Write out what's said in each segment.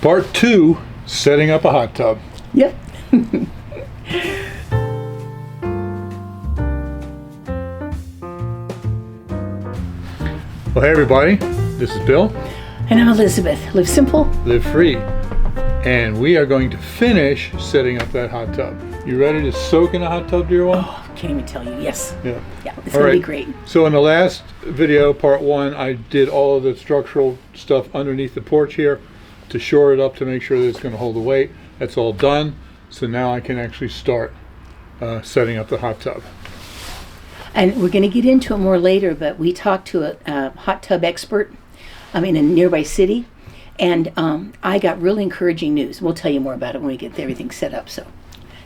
Part 2, setting up a hot tub. Yep. Well, hey everybody, this is Bill. And I'm Elizabeth. Live simple. Live free. And we are going to finish setting up that hot tub. You ready to soak in a hot tub, dear one? Oh, can't even tell you. Yes. Yeah. Yeah, it's going to be great. So in the last video, part 1, I did all of the structural stuff underneath the porch here to shore it up to make sure that it's going to hold the weight. That's all done. So now I can actually start setting up the hot tub. And we're going to get into it more later, but we talked to a hot tub expert in a nearby city, and I got really encouraging news. We'll tell you more about it when we get everything set up. So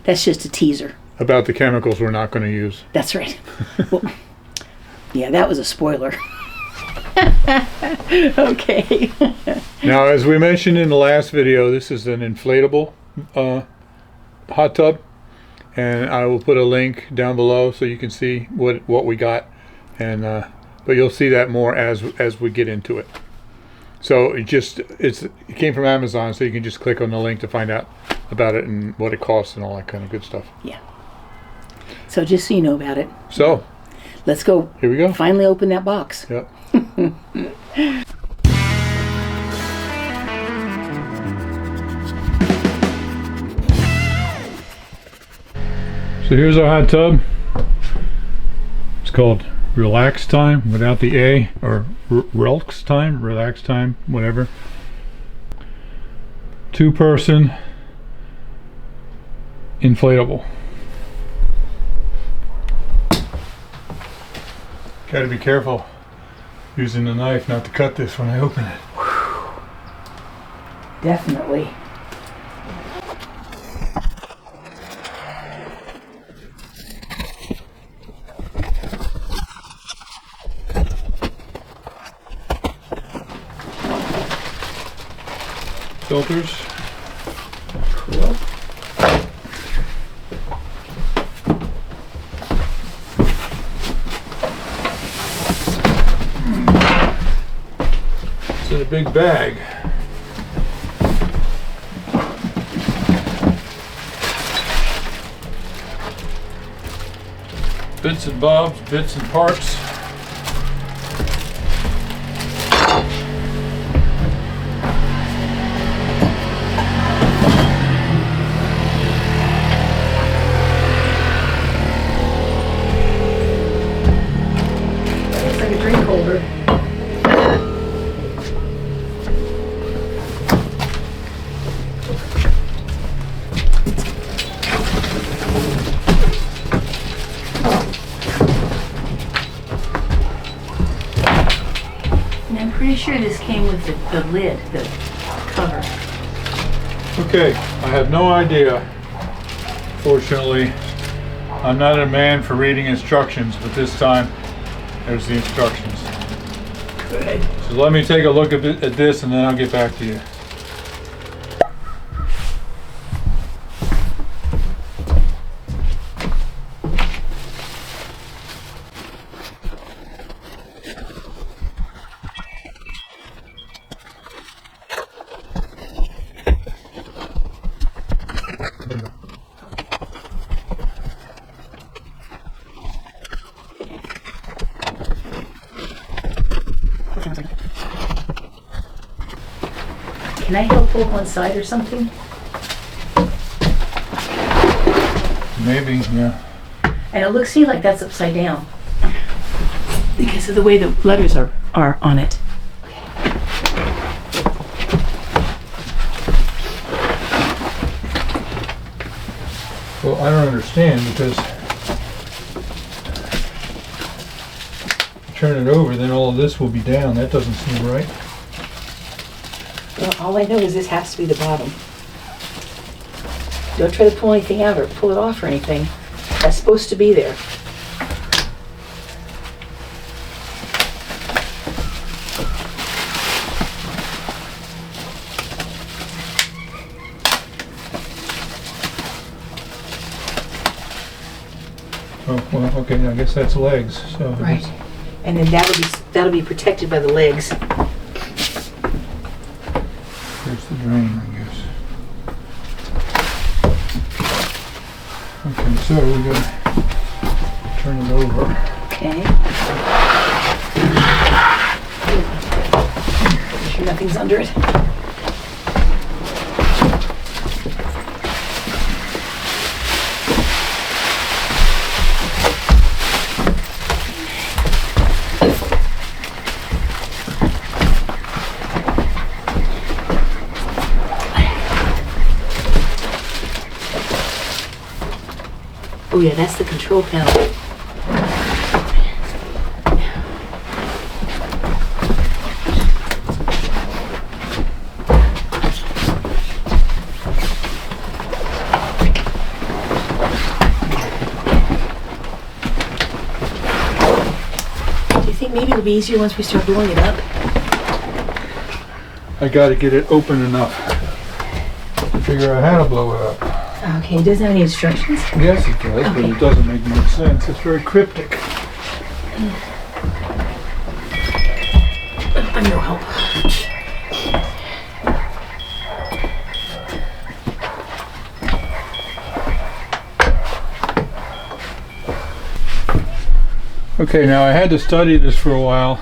that's just a teaser. About the chemicals we're not going to use. That's right. Well, yeah, that was a spoiler. Okay. Now, as we mentioned in the last video, this is an inflatable hot tub, and I will put a link down below so you can see what we got, and but you'll see that more as we get into it. So it came from Amazon, so you can just click on the link to find out about it and what it costs and all that kind of good stuff. Yeah. So just so you know about it. So let's go. Here we go. Finally open that box. Yep. So here's our hot tub. It's called Relax Time without the A, or Relax Time, whatever. 2-person inflatable. Gotta be careful using the knife not to cut this when I open it. Definitely. Filters. Cool. It's in a big bag. Bits and bobs, bits and parts. Looks like a drink holder. And I'm pretty sure this came with the lid, the cover. Okay, I have no idea. Fortunately, I'm not a man for reading instructions, but this time, there's the instructions. Good. So let me take a look at this and then I'll get back to you. Can I help pull one side or something? Maybe, yeah. And it seems like that's upside down because of the way the letters are on it. Well, I don't understand because turn it over, then all of this will be down. That doesn't seem right. Well, all I know is this has to be the bottom. Don't try to pull anything out or pull it off or anything. That's supposed to be there. Oh, well, okay, I guess that's legs. So Right. And then that'll be protected by the legs. Here's the drain, I guess. Okay, so we gotta turn it over. Okay. Make sure nothing's under it. Oh yeah, that's the control panel. Do you think maybe it'll be easier once we start blowing it up? I gotta get it open enough to figure out how to blow it up. Okay, it doesn't have any instructions? Yes, it does, but it doesn't make much sense. It's very cryptic. I'm no help. Okay, now I had to study this for a while,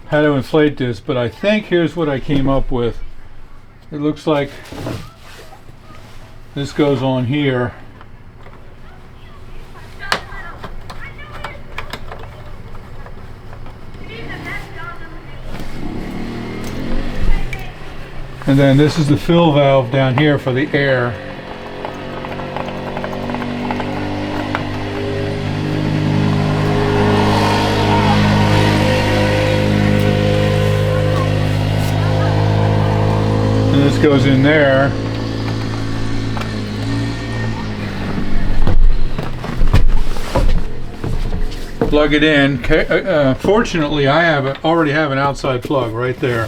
how to inflate this, but I think here's what I came up with. It looks like this goes on here. And then this is the fill valve down here for the air. And this goes in there. Plug it in. Fortunately, I already have an outside plug right there.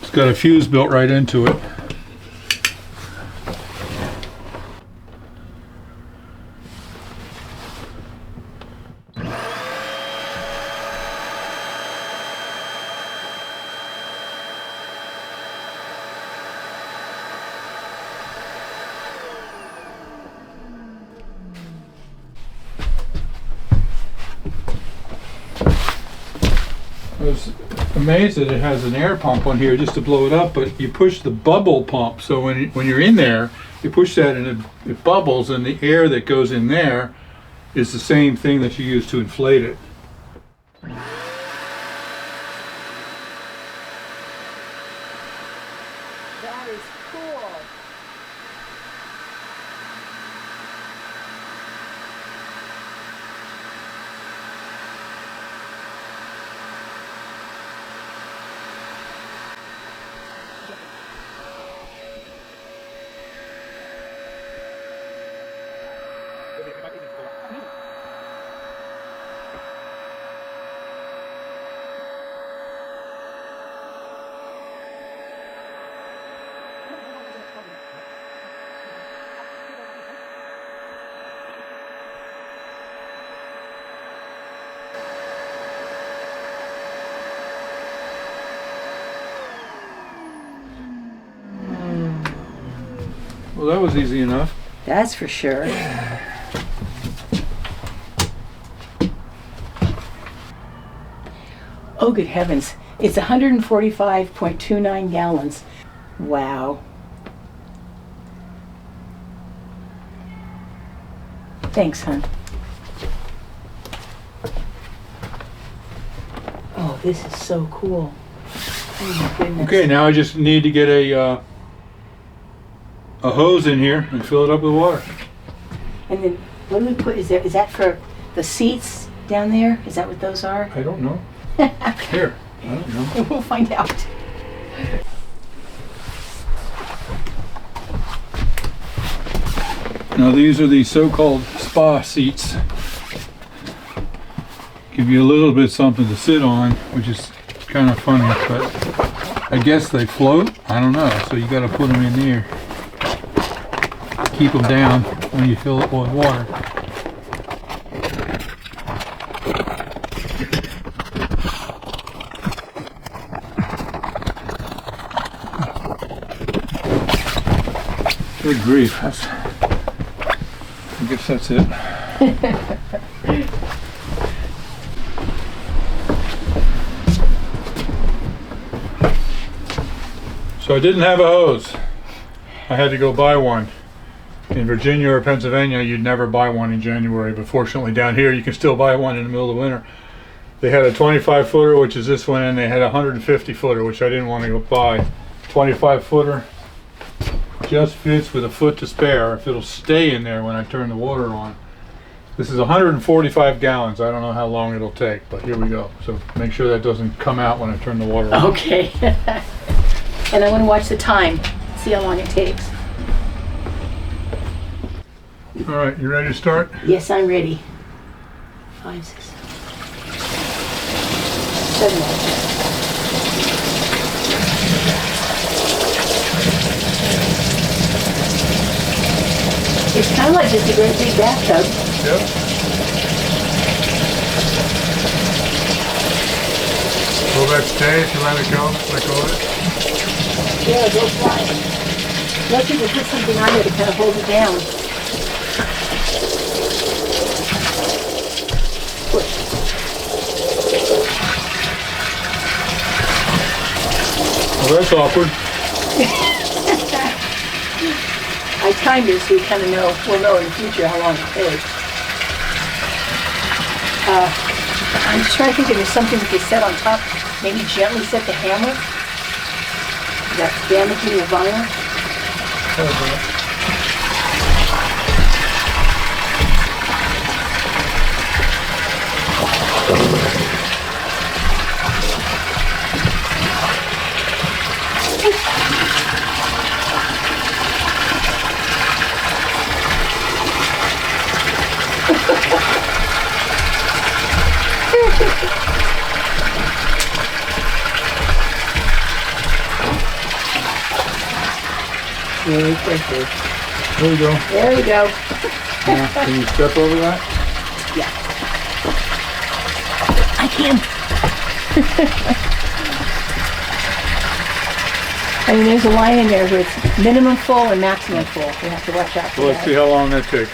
It's got a fuse built right into it. I was amazed that it has an air pump on here just to blow it up, but you push the bubble pump, so when you're in there, you push that and it bubbles, and the air that goes in there is the same thing that you use to inflate it. That is cool. Well, that was easy enough. That's for sure. Oh, good heavens. It's 145.29 gallons. Wow. Thanks, hon. Oh, this is so cool. Oh, my goodness. Okay, now I just need to get a hose in here and fill it up with water. And then, what do we put? Is that for the seats down there? Is that what those are? I don't know. Here, I don't know. We'll find out. Now these are the so-called spa seats. Give you a little bit something to sit on, which is kind of funny, but I guess they float. I don't know, so you got to put them in there. Keep them down when you fill it with water. Good grief. I guess that's it. So I didn't have a hose. I had to go buy one. In Virginia or Pennsylvania, you'd never buy one in January, but fortunately down here you can still buy one in the middle of winter. They had a 25 footer, which is this one, and they had a 150 footer, which I didn't want to go buy. 25 footer just fits with a foot to spare if it'll stay in there when I turn the water on. This is 145 gallons. I don't know how long it'll take, but here we go. So make sure that doesn't come out when I turn the water on. Okay. And I want to watch the time, see how long it takes. All right, you ready to start? Yes, I'm ready. 5, 6, 7, 8. It's kind of like just a great big bathtub. Yep. Will that stay if you let it go? Let go of it? Yeah, go fly. Unless you can put something on it to kind of hold it down. Push. Well, that's awkward. I timed it so we kind of know, we'll know in the future how long it takes. I'm just trying to think if there's something we could set on top. Maybe gently set the hammer. That's damaging the vinyl. Really quickly. There we go. There we go. Now, can you step over that? Yeah. I can. I mean, there's a line in there where it's minimum full and maximum full. You have to watch out for Well, let's that. see how long that takes.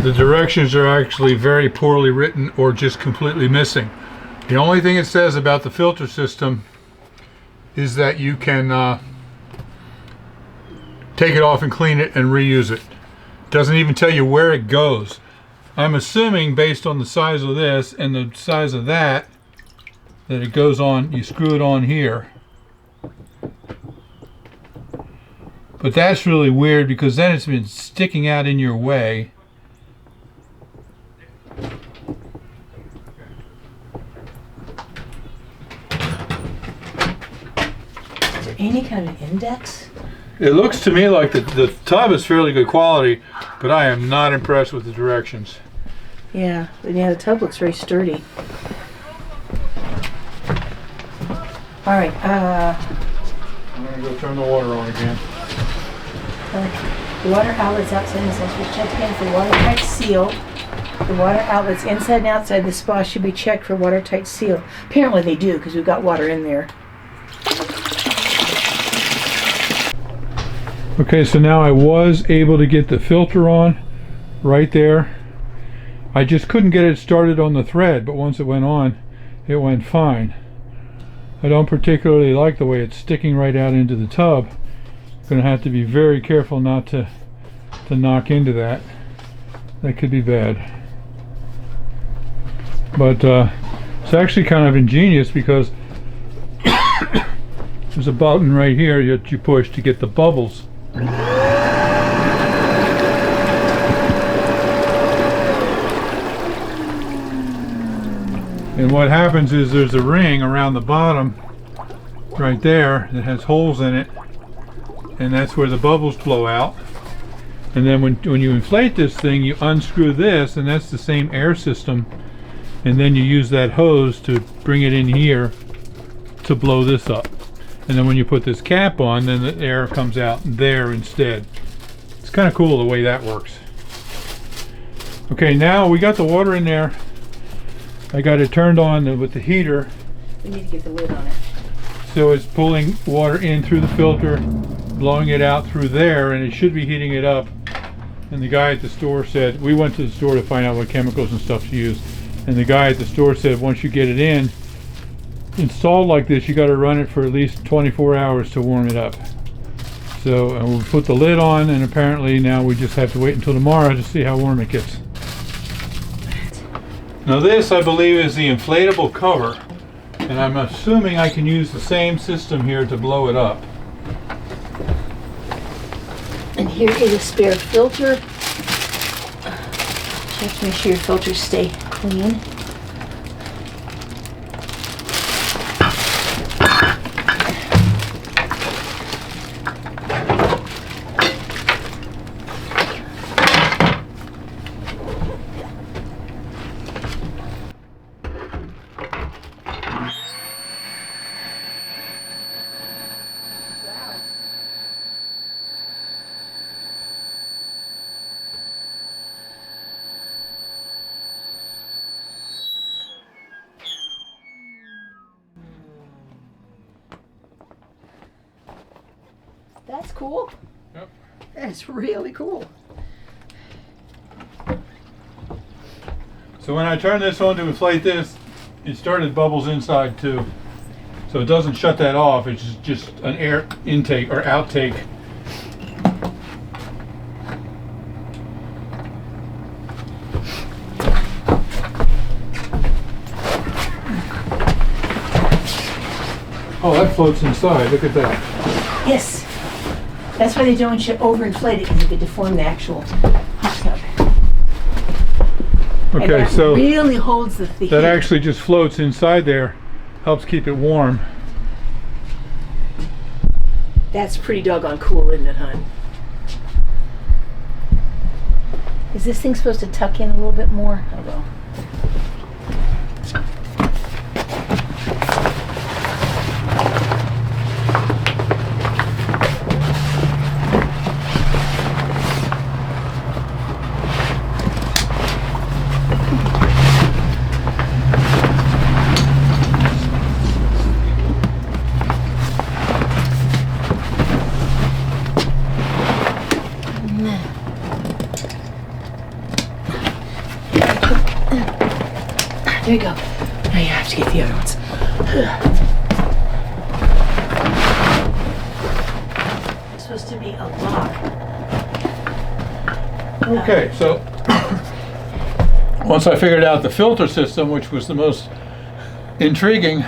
The directions are actually very poorly written or just completely missing. The only thing it says about the filter system is that you can take it off and clean it and reuse it. Doesn't even tell you where it goes. I'm assuming based on the size of this and the size of that it goes on, you screw it on here. But that's really weird because then it's been sticking out in your way. Any kind of index? It looks to me like the tub is fairly good quality, but I am not impressed with the directions. Yeah, the tub looks very sturdy. All right, I'm going to go turn the water on again. the water outlet's outside and inside. We check again for watertight seal. The water outlets inside and outside the spa should be checked for watertight seal. Apparently they do because we've got water in there. Okay, so now I was able to get the filter on right there. I just couldn't get it started on the thread, but once it went fine. I don't particularly like the way it's sticking right out into the tub. I'm going to have to be very careful not to knock into that. That could be bad. But it's actually kind of ingenious because there's a button right here that you push to get the bubbles. And what happens is there's a ring around the bottom right there that has holes in it, and that's where the bubbles blow out. And then when you inflate this thing, you unscrew this, and that's the same air system, and then you use that hose to bring it in here to blow this up. And then when you put this cap on, then the air comes out there instead. It's kind of cool the way that works. Okay, now we got the water in there. I got it turned on with the heater. We need to get the lid on it. So it's pulling water in through the filter, blowing it out through there, and it should be heating it up. And the guy at the store said, we went to the store to find out what chemicals and stuff to use, and the guy at the store said once you get it in, installed like this, you got to run it for at least 24 hours to warm it up. So we'll put the lid on, and apparently now we just have to wait until tomorrow to see how warm it gets. Now this, I believe, is the inflatable cover, and I'm assuming I can use the same system here to blow it up. And here is a spare filter. You have to make sure your filters stay clean. That's cool. Yep. That's really cool. So when I turn this on to inflate this, it started bubbles inside too. So it doesn't shut that off, it's just an air intake or outtake. Oh, that floats inside, look at that. Yes. That's why they don't want you to overinflate it, because it could deform the actual hot tub. And Okay, that so really holds the heat. that actually just floats inside there, helps keep it warm. That's pretty doggone cool, isn't it, hon? Is this thing supposed to tuck in a little bit more? Oh well. There you go. Now you have to get the other ones. It's supposed to be a lock. Okay, so once I figured out the filter system, which was the most intriguing,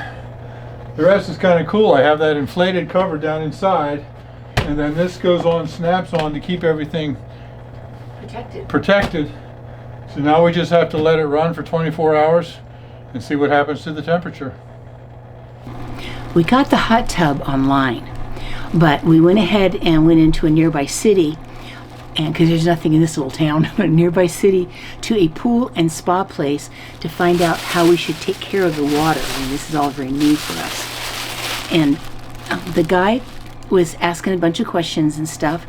the rest is kind of cool. I have that inflated cover down inside, and then this goes on, snaps on to keep everything protected. So now we just have to let it run for 24 hours and see what happens to the temperature. We got the hot tub online, but we went ahead and went into a nearby city, and because there's nothing in this little town, but a nearby city, to a pool and spa place to find out how we should take care of the water. I mean, this is all very new for us. And the guy was asking a bunch of questions and stuff,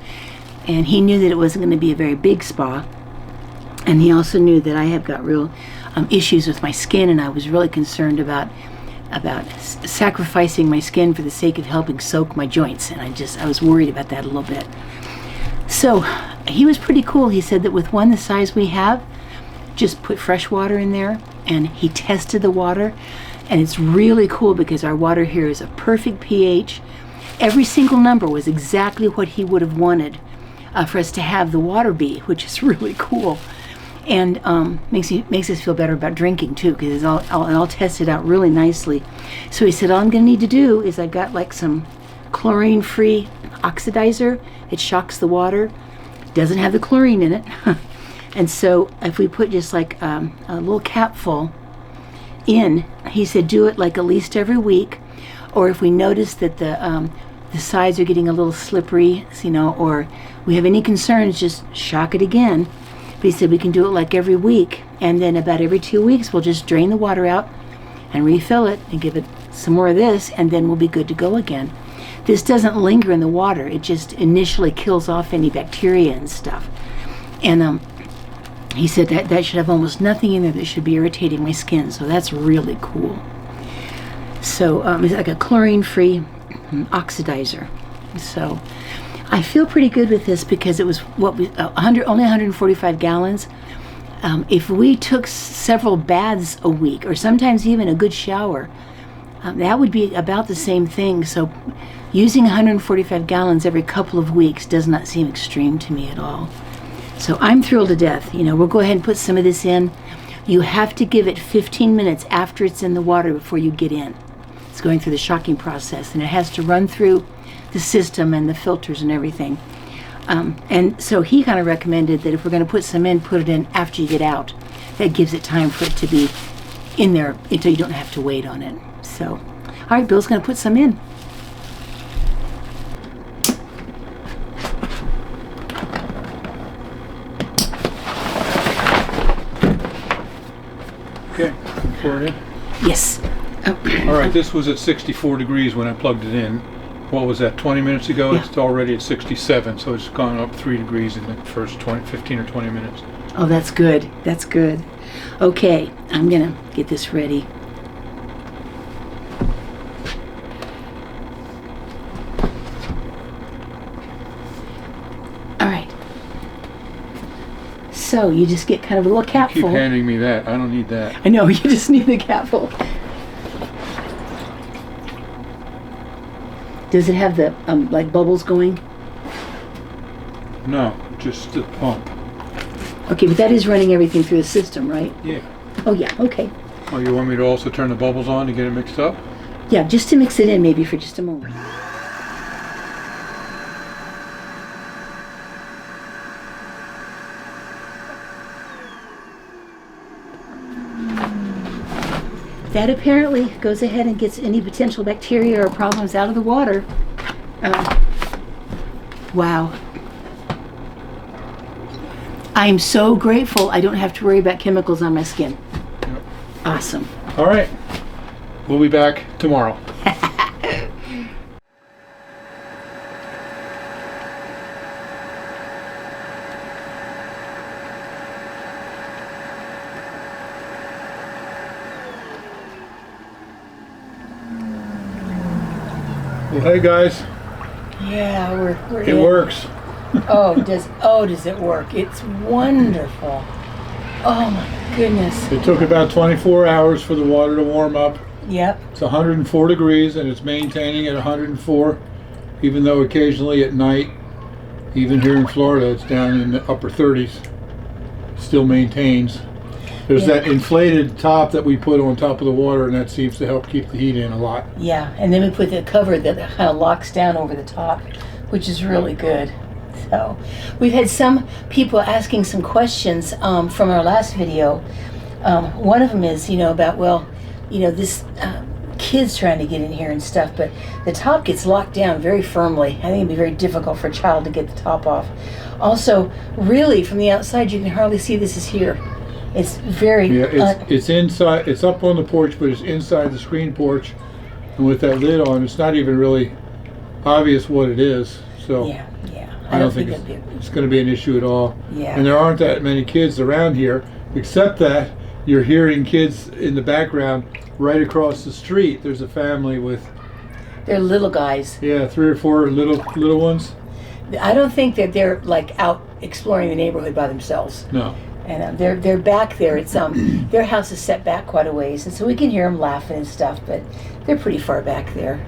and he knew that it wasn't going to be a very big spa. And he also knew that I have got real issues with my skin, and I was really concerned about sacrificing my skin for the sake of helping soak my joints. And I was worried about that a little bit. So he was pretty cool. He said that with one the size we have, just put fresh water in there, and he tested the water, and it's really cool because our water here is a perfect pH. Every single number was exactly what he would have wanted for us to have the water be, which is really cool. And makes us feel better about drinking too, because it's all tested out really nicely. So he said, all I'm going to need to do is I've got like some chlorine-free oxidizer. It shocks the water, doesn't have the chlorine in it. And so if we put just like a little capful in, he said do it like at least every week, or if we notice that the the sides are getting a little slippery, or we have any concerns, just shock it again. But he said we can do it like every week, and then about every 2 weeks we'll just drain the water out and refill it and give it some more of this, and then we'll be good to go again. This doesn't linger in the water. It just initially kills off any bacteria and stuff. And he said that should have almost nothing in there that should be irritating my skin, so that's really cool. So it's like a chlorine-free oxidizer. So I feel pretty good with this because it was only 145 gallons. If we took several baths a week, or sometimes even a good shower, that would be about the same thing. So using 145 gallons every couple of weeks does not seem extreme to me at all. So I'm thrilled to death. We'll go ahead and put some of this in. You have to give it 15 minutes after it's in the water before you get in. It's going through the shocking process, and it has to run through the system and the filters and everything. And so he kind of recommended that if we're going to put some in, put it in after you get out. That gives it time for it to be in there until you don't have to wait on it. So, all right, Bill's going to put some in. Okay, pour it in. Yes. All right, this was at 64 degrees when I plugged it in. What was that, 20 minutes ago? Yeah. It's already at 67, so it's gone up 3 degrees in the first 15 or 20 minutes. Oh, that's good. That's good. Okay, I'm going to get this ready. All right. So you just get kind of a little capful. Keep handing me that. I don't need that. I know, you just need the capful. Does it have the like bubbles going? No, just the pump. Okay, but that is running everything through the system, right? Yeah. Oh yeah, okay. Oh, you want me to also turn the bubbles on to get it mixed up? Yeah, just to mix it in maybe for just a moment. That apparently goes ahead and gets any potential bacteria or problems out of the water. Wow. I am so grateful I don't have to worry about chemicals on my skin. Yep. Awesome. All right. We'll be back tomorrow. Well, hey guys, Yeah, we're it in. works. Does it work? It's wonderful. Oh my goodness. It took about 24 hours for the water to warm up. Yep. It's 104 degrees and it's maintaining at 104, even though occasionally at night, even here in Florida, it's down in the upper 30s. Still maintains. There's Yeah. that inflated top that we put on top of the water, and that seems to help keep the heat in a lot. Yeah, and then we put the cover that kind of locks down over the top, which is really good. So, we've had some people asking some questions from our last video. One of them is, about, this kids trying to get in here and stuff, but the top gets locked down very firmly. I think it'd be very difficult for a child to get the top off. Also, really, from the outside, you can hardly see this is here. It's very... Yeah, it's inside, it's up on the porch, but it's inside the screen porch. And with that lid on, it's not even really obvious what it is. So yeah. I don't think it's going to be an issue at all. Yeah. And there aren't that many kids around here, except that you're hearing kids in the background right across the street. There's a family with... They're little guys. Yeah, 3 or 4 little ones. I don't think that they're like out exploring the neighborhood by themselves. No. And they're back there. It's their house is set back quite a ways, and so we can hear them laughing and stuff. But they're pretty far back there.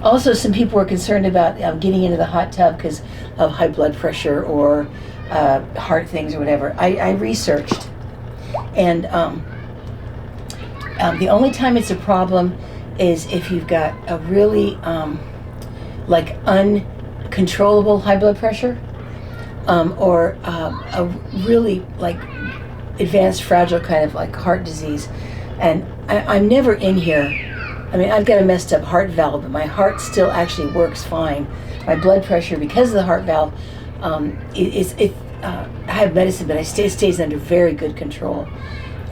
Also, some people were concerned about getting into the hot tub because of high blood pressure or heart things or whatever. I researched, and the only time it's a problem is if you've got a really uncontrollable high blood pressure. Or a really advanced fragile kind of heart disease. And I'm never in here I mean, I've got a messed up heart valve, but my heart still actually works fine. My blood pressure, because of the heart valve, I have medicine, but it stays under very good control.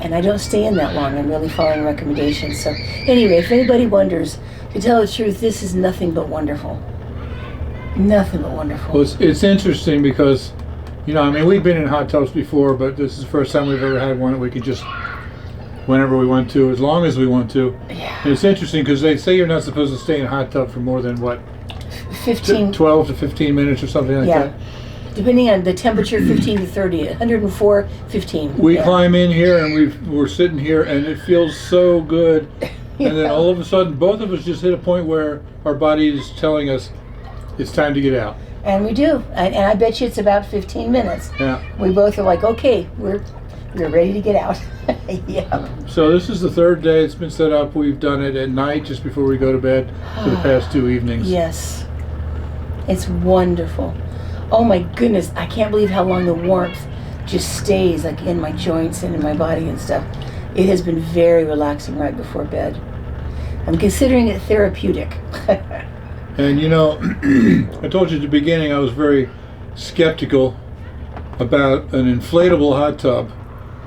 And I don't stay in that long. I'm really following recommendations. So anyway, if anybody wonders, to tell the truth, this is nothing but wonderful. Nothing but wonderful. Well, it's interesting because, you know, I mean, we've been in hot tubs before, but this is the first time we've ever had one that we could just, whenever we want to, as long as we want to. Yeah. And it's interesting because they say you're not supposed to stay in a hot tub for more than, what, 12 to 15 minutes or something like that. Depending on the temperature, 15 to 30, 104, 15. We climb in here and we're sitting here and it feels so good. And then all of a sudden, both of us just hit a point where our body is telling us it's time to get out. And we do. And I bet you it's about 15 minutes. Yeah. We both are like, okay, we're ready to get out. Yeah. So this is the third day it's been set up. We've done it at night just before we go to bed for the past 2 evenings. Yes. It's wonderful. Oh my goodness, I can't believe how long the warmth just stays like in my joints and in my body and stuff. It has been very relaxing right before bed. I'm considering it therapeutic. And you know, I told you at the beginning I was very skeptical about an inflatable hot tub,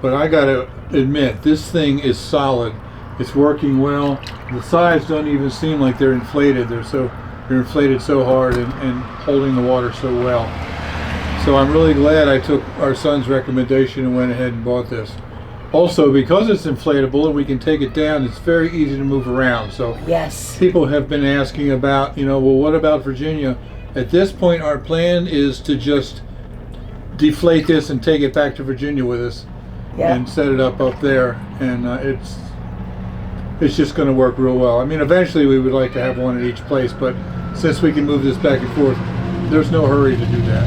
but I gotta admit, this thing is solid. It's working well. The sides don't even seem like they're inflated. They're inflated so hard and holding the water so well. So I'm really glad I took our son's recommendation and went ahead and bought this. Also, because it's inflatable and we can take it down, it's very easy to move around. So Yes. people have been asking about, you know, well, what about Virginia? At this point, our plan is to just deflate this and take it back to Virginia with us and set it up there. And it's just going to work real well. I mean, eventually we would like to have one at each place, but since we can move this back and forth, there's no hurry to do that.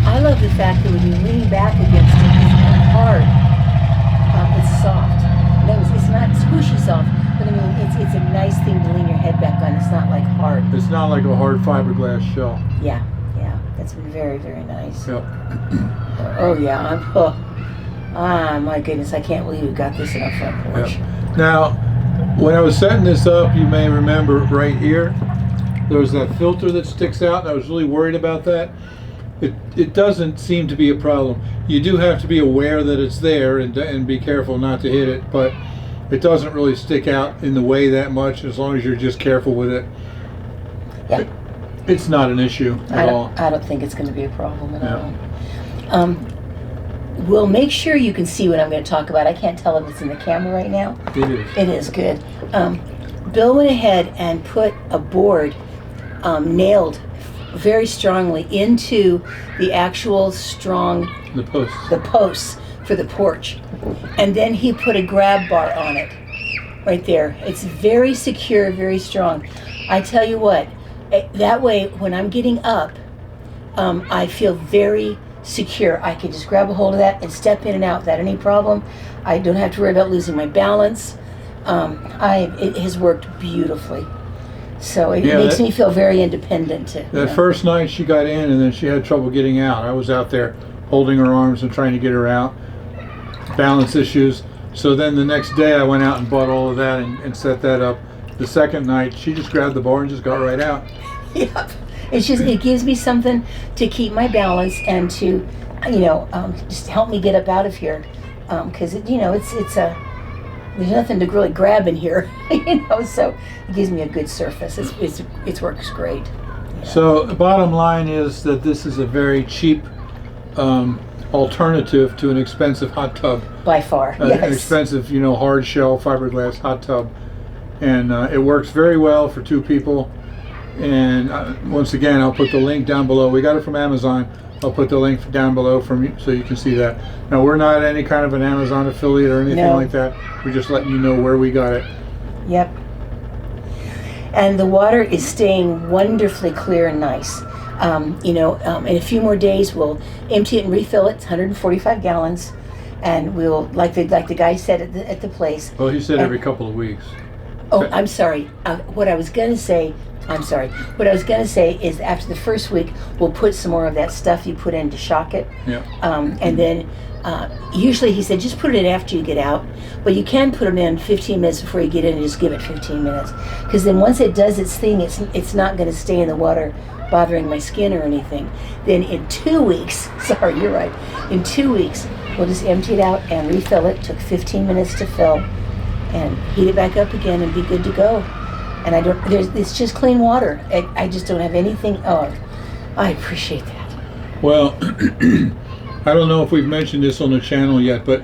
I love the fact that when you lean back against it, it's not hard. It's soft. It's not squishy soft, but I mean, it's a nice thing to lean your head back on. It's not like hard. It's not like a hard fiberglass shell. Yeah. That's been very, very nice. Yep. Oh yeah. My goodness, I can't believe we got this in our front porch. Yep. Now, when I was setting this up, you may remember right here, there was that filter that sticks out, and I was really worried about that. It doesn't seem to be a problem. You do have to be aware that it's there and be careful not to hit it, but it doesn't really stick out in the way that much as long as you're just careful with it. Yeah. It's not an issue at all. I don't think it's going to be a problem at all. We'll make sure you can see what I'm going to talk about. I can't tell if it's in the camera right now. It is. It is good. Bill went ahead and put a board nailed very strongly into the actual the posts for the porch, and then he put a grab bar on it right there. It's very secure, very strong. I tell you what, that way when I'm getting up, I feel very secure. I can just grab a hold of that and step in and out without any problem. I don't have to worry about losing my balance. It has worked beautifully. So it makes me feel very independent. That first night she got in and then she had trouble getting out. I was out there holding her arms and trying to get her out. Balance issues. So then the next day I went out and bought all of that and set that up. The second night she just grabbed the bar and just got right out. Yep. It gives me something to keep my balance and to, just help me get up out of here. Because there's nothing to really grab in here, so it gives me a good surface. It works great. Yeah. So the bottom line is that this is a very cheap alternative to an expensive hot tub. By far, yes. An expensive, hard shell fiberglass hot tub. And it works very well for 2 people. And once again, I'll put the link down below. We got it from Amazon. I'll put the link down below so you can see that. Now, we're not any kind of an Amazon affiliate or anything like that. We're just letting you know where we got it. Yep. And the water is staying wonderfully clear and nice. In a few more days, we'll empty it and refill it. It's 145 gallons. And we'll, like the guy said at the place. Well, he said every couple of weeks. Oh, I'm sorry. What I was going to say, I'm sorry. What I was going to say is after the first week, we'll put some more of that stuff you put in to shock it. Yeah. And then usually he said just put it in after you get out. But you can put them in 15 minutes before you get in and just give it 15 minutes. Because then once it does its thing, it's not going to stay in the water bothering my skin or anything. Then in 2 weeks, sorry, you're right. In 2 weeks, we'll just empty it out and refill it. Took 15 minutes to fill. And heat it back up again and be good to go. And it's just clean water. I just don't have anything. Oh, I appreciate that. Well, I don't know if we've mentioned this on the channel yet, but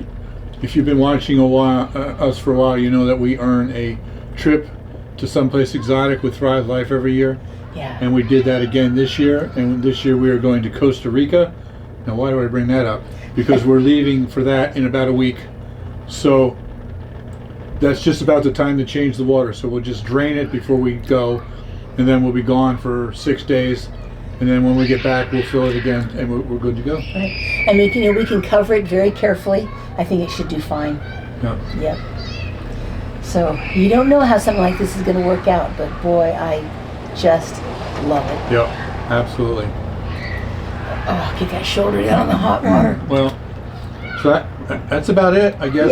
if you've been watching us for a while, you know that we earn a trip to someplace exotic with Thrive Life every year. Yeah. And we did that again this year. And this year we are going to Costa Rica. Now, why do I bring that up? Because we're leaving for that in about a week. So that's just about the time to change the water. So we'll just drain it before we go, and then we'll be gone for 6 days. And then when we get back, we'll fill it again, and we're good to go. Right. And we can cover it very carefully. I think it should do fine. Yeah. Yep. So you don't know how something like this is going to work out, but boy, I just love it. Yep. Absolutely. Oh, get that shoulder down in the hot water. Well, so that's about it, I guess.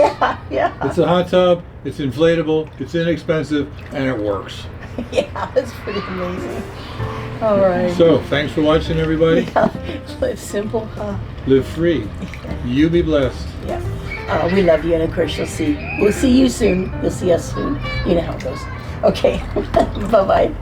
Yeah. It's a hot tub. It's inflatable. It's inexpensive, and it works. Yeah, that's pretty amazing. All right. So, thanks for watching, everybody. Yeah. Live simple. Live free. You be blessed. Yeah. We love you, and of course we'll see you soon. You'll see us soon. You know how it goes. Okay. Bye-bye.